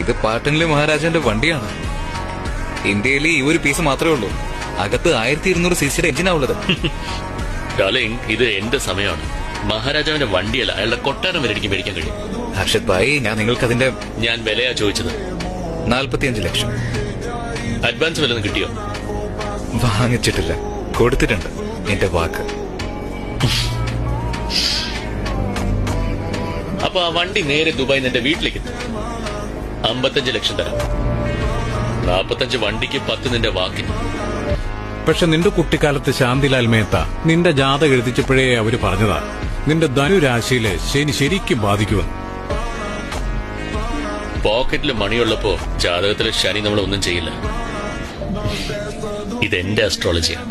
ഇത് പാട്ടനിലെ മഹാരാജാന്റെ വണ്ടിയാണ്. ഇന്ത്യയിൽ ഈ ഒരു പീസ് മാത്രമേ ഉള്ളൂ. അകത്ത് 1200 സിസിയുടെ എഞ്ചിനാവുള്ളത്. ഡാർലിംഗ്, ഇത് എന്റെ സമയമാണ്. മഹാരാജാവിന്റെ വണ്ടിയല്ല, അയാളുടെ കൊട്ടാരം വരെ എനിക്ക് മേടിക്കാൻ കഴിയും. ഹർഷത് ഭായി, ഞാൻ നിങ്ങൾക്ക് അതിന്റെ ഞാൻ വിലയാ ചോദിച്ചത്. 45 ലക്ഷം. അഡ്വാൻസ് വല്ലതും കിട്ടിയോ? വാങ്ങിച്ചിട്ടില്ല, കൊടുത്തിട്ടുണ്ട്. എന്റെ വാക്ക്. അപ്പൊ ആ വണ്ടി നേരെ ദുബായിൽ എന്റെ വീട്ടിലേക്ക് എത്തും. 55 ലക്ഷം തരാം. 45 വണ്ടിക്ക് 10 നിന്റെ വാക്കിന്. പക്ഷെ നിന്റെ കുട്ടിക്കാലത്ത് ശാന്തിലാൽ മേത്ത നിന്റെ ജാതകം എഴുതിച്ചപ്പോഴേ അവര് പറഞ്ഞതാ നിന്റെ ധനുരാശിയിലെ ശനി ശരിക്കും ബാധിക്കുമെന്ന്. പോക്കറ്റിൽ മണിയുള്ളപ്പോ ജാതകത്തിലെ ശനി നമ്മളൊന്നും ചെയ്യില്ല. ഇതെന്റെ അസ്ട്രോളജിയാണ്.